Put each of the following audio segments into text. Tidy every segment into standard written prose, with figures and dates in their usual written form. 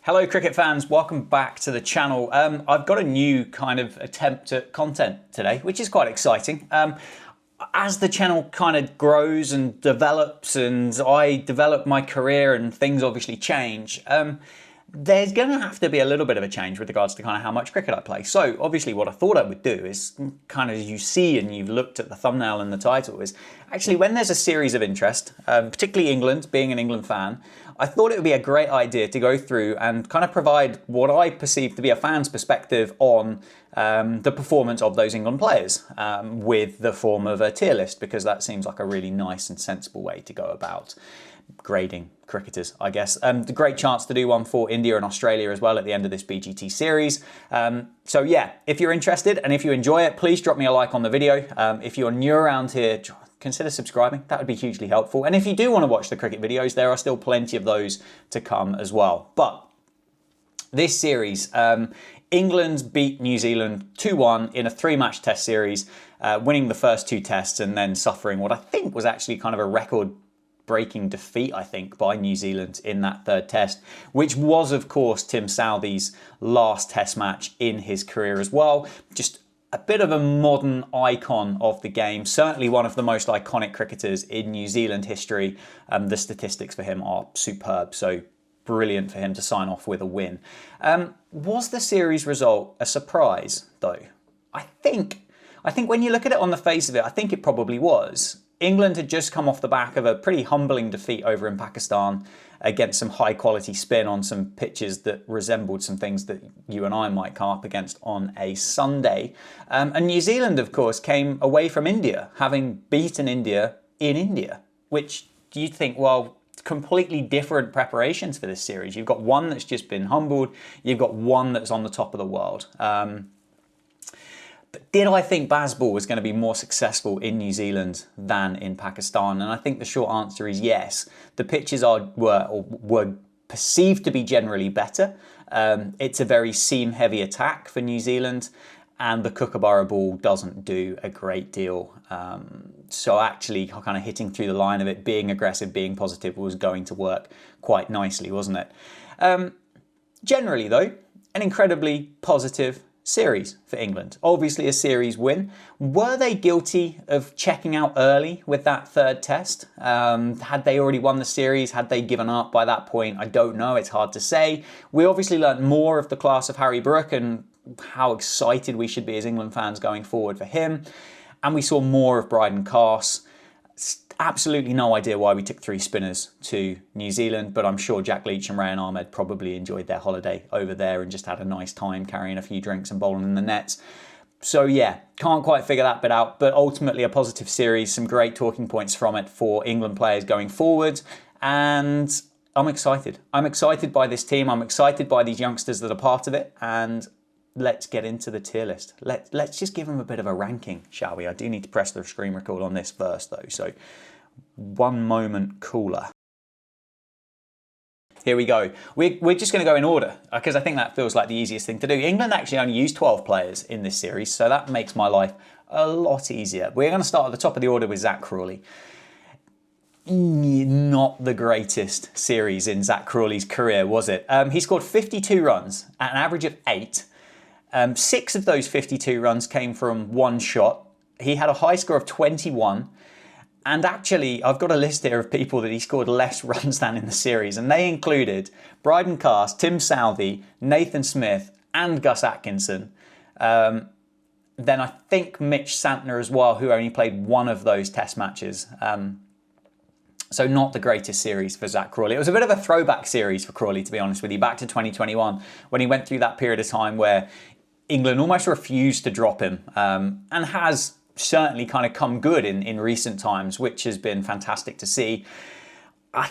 Hello cricket fans, welcome back to the channel. I've got a new kind of attempt at content today, which is quite exciting. As the channel kind of grows and develops and I develop my career and things obviously change, there's going to have to be a little bit of a change with regards to kind of how much cricket I play. So obviously what I thought I would do is kind of, as you see and you've looked at the thumbnail and the title, is actually when there's a series of interest, particularly England, being an England fan, I thought it would be a great idea to go through and kind of provide what I perceive to be a fan's perspective on the performance of those England players with the form of a tier list, because that seems like a really nice and sensible way to go about grading cricketers, I guess. A great chance to do one for India and Australia as well at the end of this BGT series. So yeah, if you're interested and if you enjoy it, please drop me a like on the video. If you're new around here, consider subscribing. That would be hugely helpful. And if you do want to watch the cricket videos, there are still plenty of those to come as well. But this series, England beat New Zealand 2-1 in a 3-match test series, winning the first 2 tests and then suffering what I think was actually kind of a record-breaking defeat, I think, by New Zealand in that 3rd test, which was, of course, Tim Southee's last test match in his career as well. Just a bit of a modern icon of the game, certainly one of the most iconic cricketers in New Zealand history. The statistics for him are superb, so brilliant for him to sign off with a win. Was the series result a surprise, though? I think when you look at it on the face of it, I think it probably was. England had just come off the back of a pretty humbling defeat over in Pakistan against some high quality spin on some pitches that resembled some things that you and I might come up against on a Sunday. And New Zealand, of course, came away from India, having beaten India in India, which you think, well, completely different preparations for this series. You've got one that's just been humbled, you've got one that's on the top of the world. But did I think Bazball was going to be more successful in New Zealand than in Pakistan? And I think the short answer is yes. The pitches were perceived to be generally better. It's a very seam-heavy attack for New Zealand, and the Kookaburra ball doesn't do a great deal. So actually kind of hitting through the line of it, being aggressive, being positive was going to work quite nicely, wasn't it? Generally though, an incredibly positive series for England. Obviously a series win. Were they guilty of checking out early with that 3rd test? Had they already won the series? Had they given up by that point? I don't know. It's hard to say. We obviously learned more of the class of Harry Brook and how excited we should be as England fans going forward for him. And we saw more of Bryden Carse. Absolutely no idea why we took 3 spinners to New Zealand, but I'm sure Jack Leach and Rayan Ahmed probably enjoyed their holiday over there and just had a nice time carrying a few drinks and bowling in the nets. So yeah, can't quite figure that bit out, but ultimately a positive series, some great talking points from it for England players going forward, and I'm excited. I'm excited by this team, I'm excited by these youngsters that are part of it, and let's get into the tier list. Let's just give them a bit of a ranking, shall we? I do need to press the screen record on this first though, so one moment cooler. Here we go. We're just going to go in order because I think that feels like the easiest thing to do. England actually only used 12 players in this series, so that makes my life a lot easier. We're going to start at the top of the order with Zak Crawley. Not the greatest series in Zak Crawley's career, was it? He scored 52 runs at an average of 8. 6 of those 52 runs came from one shot. He had a high score of 21. And actually, I've got a list here of people that he scored less runs than in the series. And they included Bryden Carse, Tim Southee, Nathan Smith, and Gus Atkinson. Then I think Mitch Santner as well, who only played one of those test matches. So not the greatest series for Zak Crawley. It was a bit of a throwback series for Crawley, to be honest with you, back to 2021, when he went through that period of time where England almost refused to drop him, and has certainly kind of come good in recent times, which has been fantastic to see. I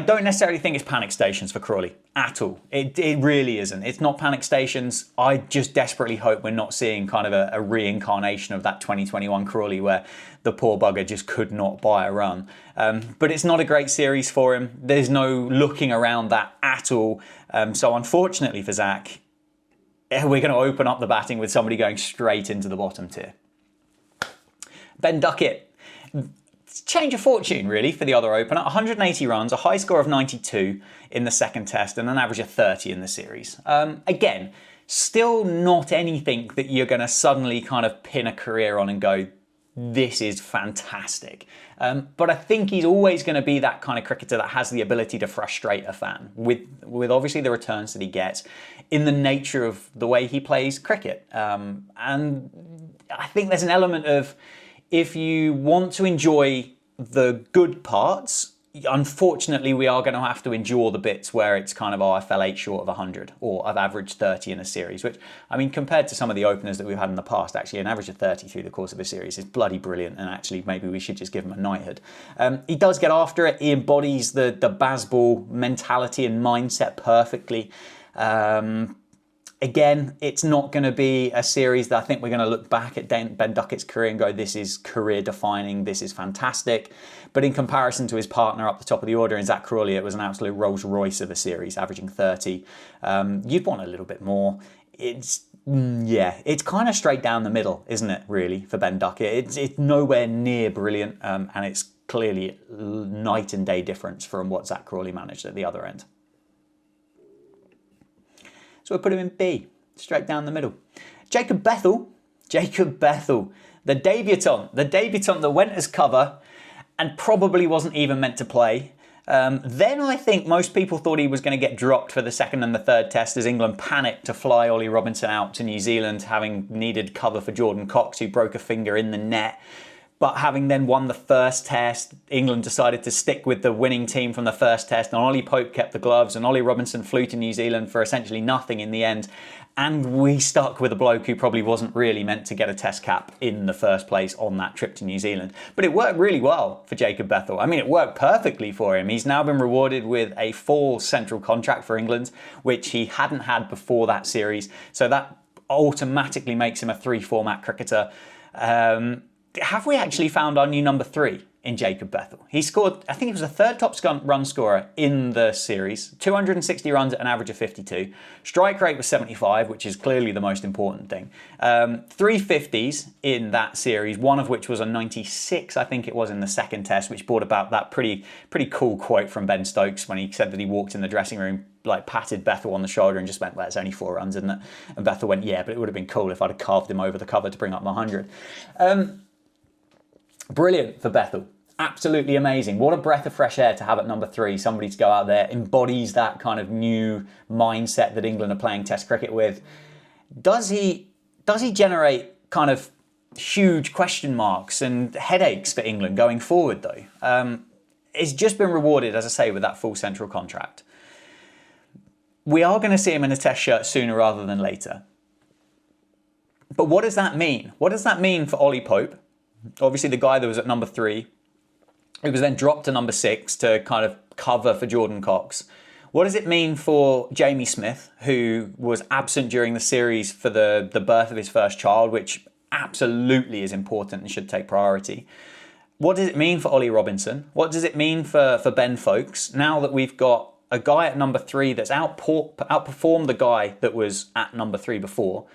don't necessarily think it's panic stations for Crawley at all. It really isn't. It's not panic stations. I just desperately hope we're not seeing kind of a reincarnation of that 2021 Crawley where the poor bugger just could not buy a run. But it's not a great series for him. There's no looking around that at all. So unfortunately for Zak, we're going to open up the batting with somebody going straight into the bottom tier. Ben Duckett. change of fortune, really, for the other opener. 180 runs, a high score of 92 in the second test, and an average of 30 in the series. Again, still not anything that you're going to suddenly kind of pin a career on and go, this is fantastic. But I think he's always going to be that kind of cricketer that has the ability to frustrate a fan with obviously the returns that he gets in the nature of the way he plays cricket. And I think there's an element of, if you want to enjoy the good parts, unfortunately, we are going to have to endure the bits where it's kind of, oh, I fell 8 short of 100, or I've averaged 30 in a series, which, I mean, compared to some of the openers that we've had in the past, actually an average of 30 through the course of a series is bloody brilliant, and actually maybe we should just give him a knighthood. He does get after it. He embodies the Bazball mentality and mindset perfectly. Again, it's not going to be a series that I think we're going to look back at Ben Duckett's career and go, this is career defining, this is fantastic. But in comparison to his partner up the top of the order in Zach Crawley, it was an absolute Rolls Royce of a series, averaging 30. You'd want a little bit more. It's kind of straight down the middle, isn't it, really, for Ben Duckett? It's nowhere near brilliant, and it's clearly night and day difference from what Zach Crawley managed at the other end. So we'll put him in B, straight down the middle. Jacob Bethel, the debutant that went as cover and probably wasn't even meant to play. Then I think most people thought he was going to get dropped for the second and the third test as England panicked to fly Ollie Robinson out to New Zealand, having needed cover for Jordan Cox, who broke a finger in the net. But having then won the first test, England decided to stick with the winning team from the first test, and Ollie Pope kept the gloves, and Ollie Robinson flew to New Zealand for essentially nothing in the end. And we stuck with a bloke who probably wasn't really meant to get a test cap in the first place on that trip to New Zealand. But it worked really well for Jacob Bethel. I mean, it worked perfectly for him. He's now been rewarded with a full central contract for England, which he hadn't had before that series. So that automatically makes him a 3-format cricketer. Have we actually found our new number 3 in Jacob Bethel? He scored, I think he was the third top run scorer in the series, 260 runs at an average of 52. Strike rate was 75, which is clearly the most important thing. 350s in that series, one of which was a 96, I think it was, in the second test, which brought about that pretty cool quote from Ben Stokes when he said that he walked in the dressing room, like patted Bethel on the shoulder and just went, well, it's only 4 runs, isn't it? And Bethel went, yeah, but it would have been cool if I'd have carved him over the cover to bring up my 100. Brilliant for Bethel. Absolutely amazing. What a breath of fresh air to have at number 3. Somebody to go out there, embodies that kind of new mindset that England are playing Test cricket with. Does he generate kind of huge question marks and headaches for England going forward, though? It's just been rewarded, as I say, with that full central contract. We are going to see him in a Test shirt sooner rather than later. But what does that mean? What does that mean for Ollie Pope? Obviously, the guy that was at number 3, who was then dropped to number 6 to kind of cover for Jordan Cox. What does it mean for Jamie Smith, who was absent during the series for the birth of his first child, which absolutely is important and should take priority? What does it mean for Ollie Robinson? What does it mean for Ben Foakes, now that we've got a guy at number 3 that's outperformed the guy that was at number 3 before?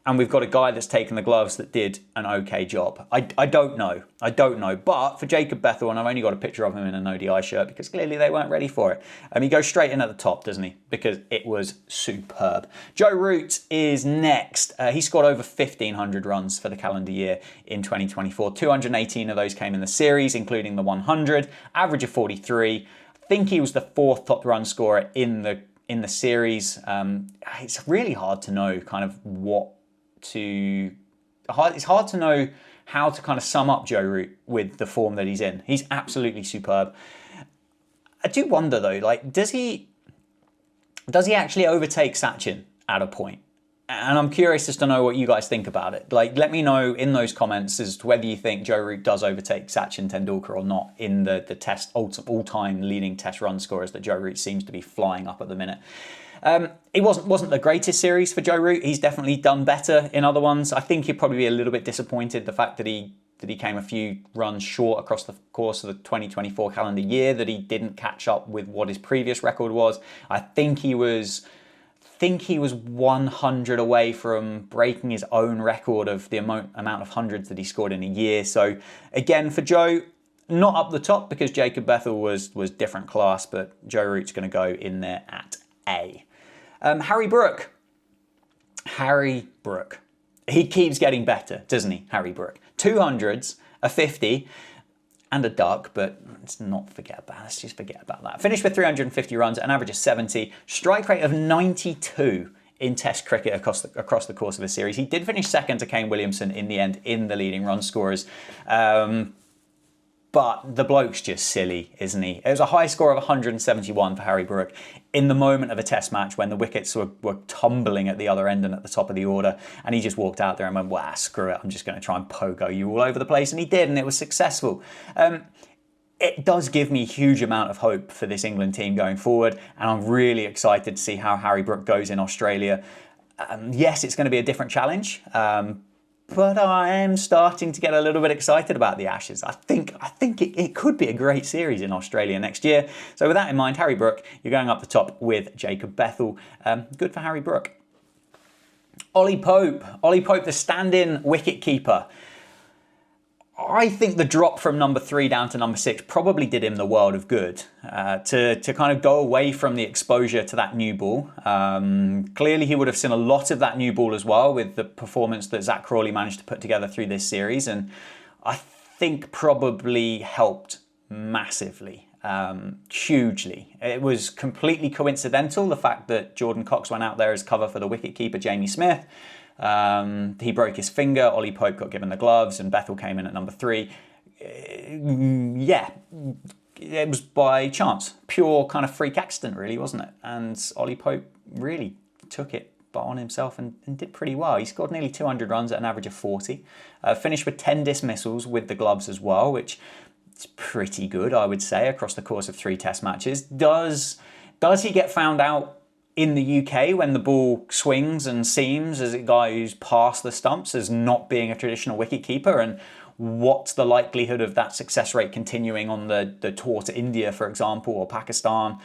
And we've got a guy that's taken the gloves that did an okay job. I don't know. But for Jacob Bethel, and I've only got a picture of him in an ODI shirt because clearly they weren't ready for it. He goes straight in at the top, doesn't he? Because it was superb. Joe Root is next. He scored over 1,500 runs for the calendar year in 2024. 218 of those came in the series, including the 100. Average of 43. I think he was the 4th top run scorer in the series. It's really hard to know kind of it's hard to know how to kind of sum up Joe Root with the form that he's in. He's absolutely superb. I do wonder though, like, does he actually overtake Sachin at a point? And I'm curious as to know what you guys think about it. Like, let me know in those comments as to whether you think Joe Root does overtake Sachin Tendulkar or not in the Test all-time leading Test run scorers that Joe Root seems to be flying up at the minute. It wasn't the greatest series for Joe Root. He's definitely done better in other ones. I think he'd probably be a little bit disappointed the fact that he came a few runs short across the course of the 2024 calendar year, that he didn't catch up with what his previous record was. I think he was 100 away from breaking his own record of the amount of hundreds that he scored in a year. So again, for Joe, Not up the top because Jacob Bethel was different class, but Joe Root's going to go in there at A. Harry Brook. Harry Brook. He keeps getting better, doesn't he, Harry Brook? 200s, a 50, and a duck, but let's not forget about that. Let's just forget about that. Finished with 350 runs, an average of 70, strike rate of 92 in Test cricket across the course of a series. He did finish second to Kane Williamson in the end in the leading run scorers. But the bloke's just silly, isn't he? It was a high score of 171 for Harry Brook in the moment of a test match when the wickets were tumbling at the other end and at the top of the order. And he just walked out there and went, "Wow, screw it. I'm just going to try and pogo you all over the place." And he did, and it was successful. It does give me a huge amount of hope for this England team going forward. And I'm really excited to see how Harry Brook goes in Australia. Yes, it's going to be a different challenge. But I am starting to get a little bit excited about the Ashes. I think it could be a great series in Australia next year. So with that in mind, Harry Brook, you're going up the top with Jacob Bethel. Good for Harry Brook. Ollie Pope, the stand-in wicket-keeper. I think the drop from number 3 down to number 6 probably did him the world of good to kind of go away from the exposure to that new ball. Clearly, he would have seen a lot of that new ball as well with the performance that Zach Crawley managed to put together through this series. And I think probably helped massively, hugely. It was completely coincidental, the fact that Jordan Cox went out there as cover for the wicketkeeper, Jamie Smith. He broke his finger, Ollie Pope got given the gloves, and Bethel came in at number 3. Yeah, it was by chance. Pure kind of freak accident, really, wasn't it? And Ollie Pope really took it on himself and did pretty well. He scored nearly 200 runs at an average of 40. Finished with 10 dismissals with the gloves as well, which is pretty good, I would say, across the course of 3 test matches. Does he get found out in the UK when the ball swings and seams as a guy who's past the stumps as not being a traditional wicketkeeper? And what's the likelihood of that success rate continuing on the tour to India, for example, or Pakistan?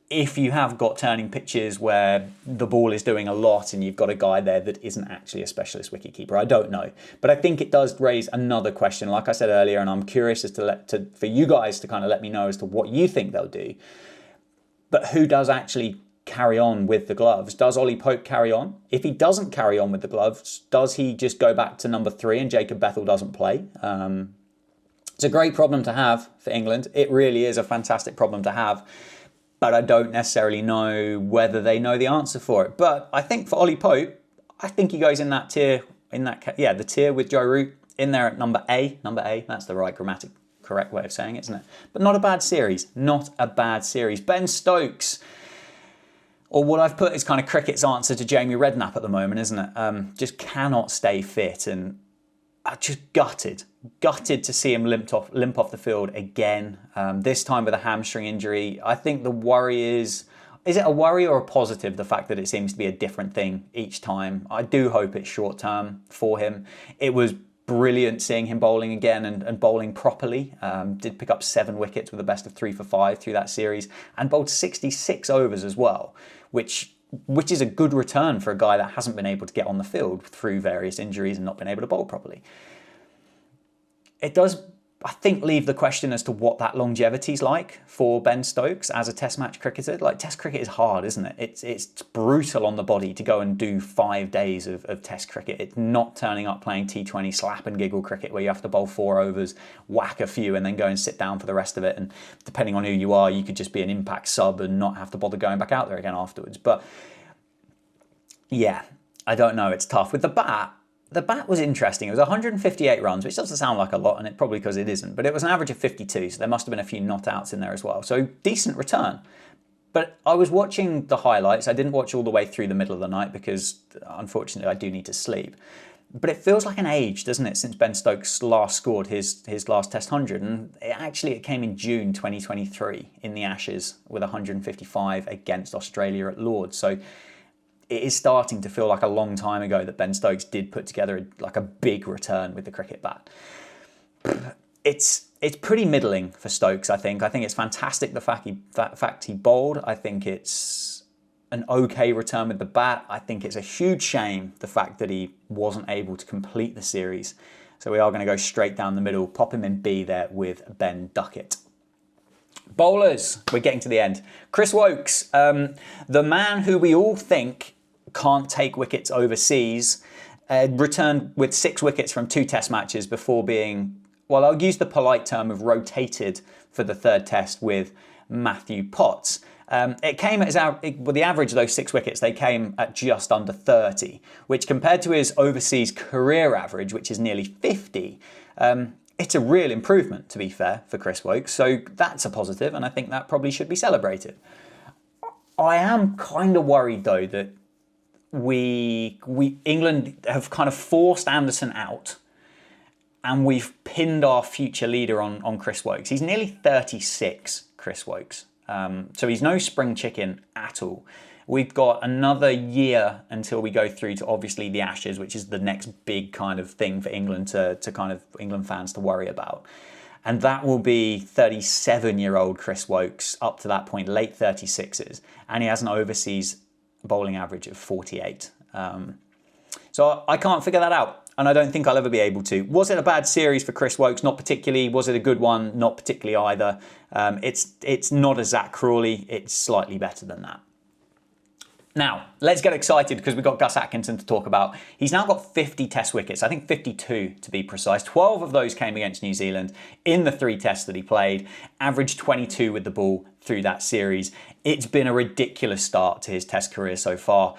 If you have got turning pitches where the ball is doing a lot and you've got a guy there that isn't actually a specialist wicketkeeper, I don't know. But I think it does raise another question, like I said earlier, and I'm curious as for you guys to kind of let me know as to what you think they'll do. But who does actually carry on with the gloves? Does Ollie Pope carry on? If he doesn't carry on with the gloves, does he just go back to number 3 and Jacob Bethel doesn't play? It's a great problem to have for England. It really is a fantastic problem to have. But I don't necessarily know whether they know the answer for it. But I think for Ollie Pope, I think he goes in that tier, the tier with Joe Root in there at number A. Number A, that's the right correct way of saying it, isn't it? But not a bad series. Not a bad series. Ben Stokes, or what I've put is kind of cricket's answer to Jamie Redknapp at the moment, isn't it? Just cannot stay fit, and I'm just gutted to see him limp off the field again. This time with a hamstring injury. I think the worry is it a worry or a positive, the fact that it seems to be a different thing each time? I do hope it's short term for him. It was brilliant seeing him bowling again and bowling properly. Did pick up 7 wickets with a best of 3 for 5 through that series, and bowled 66 overs as well, which is a good return for a guy that hasn't been able to get on the field through various injuries and not been able to bowl properly. It does, I think, leave the question as to what that longevity is like for Ben Stokes as a test match cricketer. Like, test cricket is hard, isn't it? It's brutal on the body to go and do 5 days of test cricket. It's not turning up playing T20 slap and giggle cricket where you have to bowl 4 overs, whack a few and then go and sit down for the rest of it. And depending on who you are, you could just be an impact sub and not have to bother going back out there again afterwards. But yeah, I don't know. It's tough. With the bat was interesting. It was 158 runs, which doesn't sound like a lot, and it probably because it isn't, but it was an average of 52, so there must have been a few not outs in there as well. So decent return. But I was watching the highlights. I didn't watch all the way through the middle of the night because, unfortunately, I do need to sleep. But it feels like an age, doesn't it, since Ben Stokes last scored his last Test 100. And it came in June 2023 in the Ashes with 155 against Australia at Lord's. So it is starting to feel like a long time ago that Ben Stokes did put together like a big return with the cricket bat. It's pretty middling for Stokes, I think. I think it's fantastic the fact he bowled. I think it's an okay return with the bat. I think it's a huge shame the fact that he wasn't able to complete the series. So we are going to go straight down the middle, pop him in B there with Ben Duckett. Bowlers, we're getting to the end. Chris Woakes, the man who we all think can't take wickets overseas, returned with 6 wickets from 2 test matches before being, well, I'll use the polite term of rotated for the 3rd test with Matthew Potts. It came as with the average of those 6 wickets, they came at just under 30, which compared to his overseas career average, which is nearly 50, it's a real improvement, to be fair, for Chris Woakes. So that's a positive, and I think that probably should be celebrated. I am kind of worried, though, that England have kind of forced Anderson out, and we've pinned our future leader on Chris Woakes. He's nearly 36, Chris Woakes. So he's no spring chicken at all. We've got another year until we go through to obviously the Ashes, which is the next big kind of thing for England to kind of England fans to worry about. And that will be 37-year-old Chris Woakes up to that point, late 36s. And he has an overseas bowling average of 48. So I can't figure that out. And I don't think I'll ever be able to. Was it a bad series for Chris Woakes? Not particularly. Was it a good one? Not particularly either. It's not a Zach Crawley. It's slightly better than that. Now, let's get excited because we've got Gus Atkinson to talk about. He's now got 50 test wickets, I think 52 to be precise. 12 of those came against New Zealand in the 3 tests that he played, averaged 22 with the ball through that series. It's been a ridiculous start to his test career so far.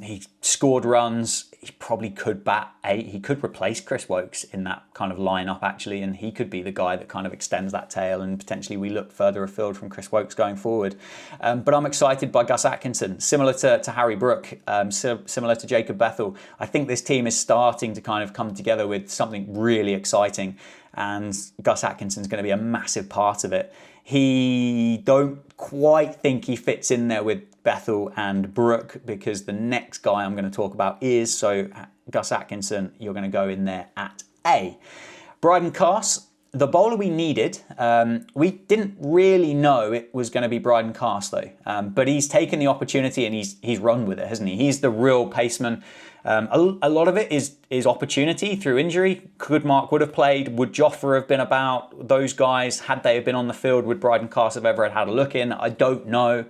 He scored runs. He probably could bat 8. He could replace Chris Woakes in that kind of lineup, actually, and he could be the guy that kind of extends that tail, and potentially we look further afield from Chris Woakes going forward. But I'm excited by Gus Atkinson, similar to Harry Brook, similar to Jacob Bethell. I think this team is starting to kind of come together with something really exciting, and Gus Atkinson's going to be a massive part of it. He don't quite think he fits in there with Bethell and Brook, because the next guy I'm going to talk about is, so Gus Atkinson, you're going to go in there at A. Bryden Carse, the bowler we needed, we didn't really know it was going to be Bryden Carse though, but he's taken the opportunity and he's run with it, hasn't he? He's the real paceman. A lot of it is opportunity through injury. Could Mark Wood have played? Would Jofl have been about? Those guys, had they have been on the field, would Bryden Carse have ever had a look in? I don't know.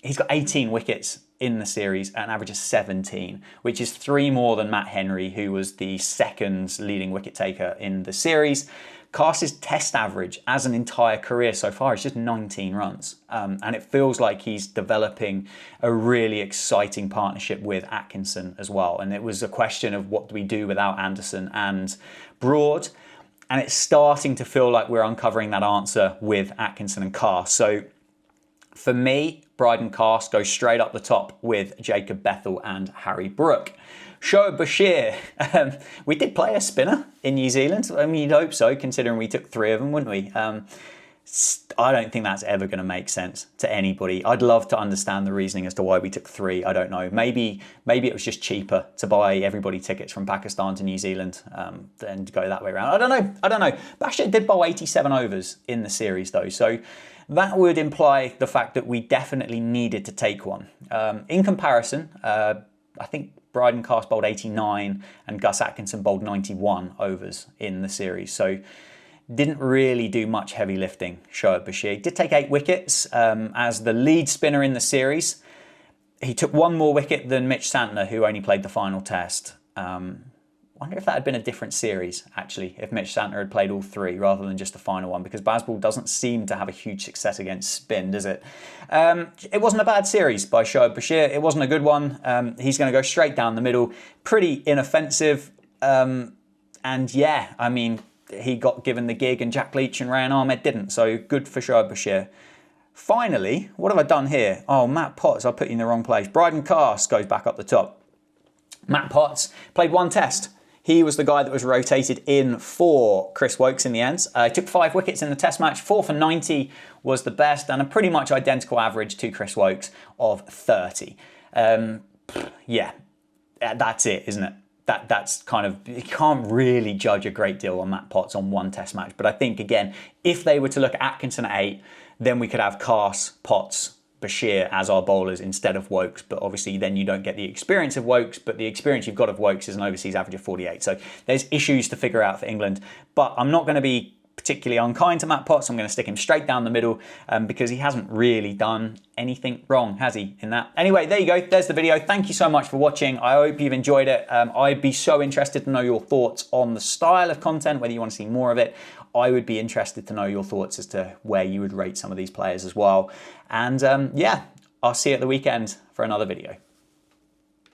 He's got 18 wickets in the series at an average of 17, which is 3 more than Matt Henry, who was the 2nd leading wicket taker in the series. Carse's test average as an entire career so far is just 19 runs. And it feels like he's developing a really exciting partnership with Atkinson as well. And it was a question of what do we do without Anderson and Broad? And it's starting to feel like we're uncovering that answer with Atkinson and Carse. So for me, Bryden Carse goes straight up the top with Jacob Bethell and Harry Brook. Shoaib Bashir, we did play a spinner in New Zealand. I mean, you'd hope so, considering we took 3 of them, wouldn't we? I don't think that's ever going to make sense to anybody. I'd love to understand the reasoning as to why we took 3. I don't know. Maybe it was just cheaper to buy everybody tickets from Pakistan to New Zealand than to go that way around. I don't know. Bashir did bowl 87 overs in the series though, so that would imply the fact that we definitely needed to take one. In comparison, I think Bryden Carse bowled 89 and Gus Atkinson bowled 91 overs in the series. So didn't really do much heavy lifting, Shoaib Bashir. Did take 8 wickets as the lead spinner in the series. He took 1 more wicket than Mitch Santner, who only played the final test. I wonder if that had been a different series, actually, if Mitch Santner had played all 3 rather than just the final one, because Bazball doesn't seem to have a huge success against spin, does it? It wasn't a bad series by Shoaib Bashir. It wasn't a good one. He's going to go straight down the middle, pretty inoffensive. And yeah, I mean, he got given the gig and Jack Leach and Rayan Ahmed didn't, so good for Shoaib Bashir. Finally, what have I done here? Oh, Matt Potts, I put you in the wrong place. Bryden Carse goes back up the top. Matt Potts played 1 test. He was the guy that was rotated in for Chris Woakes in the end. He took 5 wickets in the test match. 4 for 90 was the best, and a pretty much identical average to Chris Woakes of 30. Yeah, that's it, isn't it? That's kind of, you can't really judge a great deal on Matt Potts on 1 test match. But I think, again, if they were to look at Atkinson at 8, then we could have Carse, Potts, Bashir as our bowlers instead of Woakes, but obviously then you don't get the experience of Woakes, but the experience you've got of Woakes is an overseas average of 48. So there's issues to figure out for England, but I'm not going to be particularly unkind to Matt Potts. I'm going to stick him straight down the middle because he hasn't really done anything wrong, has he, in that? Anyway, there you go. There's the video. Thank you so much for watching. I hope you've enjoyed it. I'd be so interested to know your thoughts on the style of content, whether you want to see more of it. I would be interested to know your thoughts as to where you would rate some of these players as well. And yeah, I'll see you at the weekend for another video.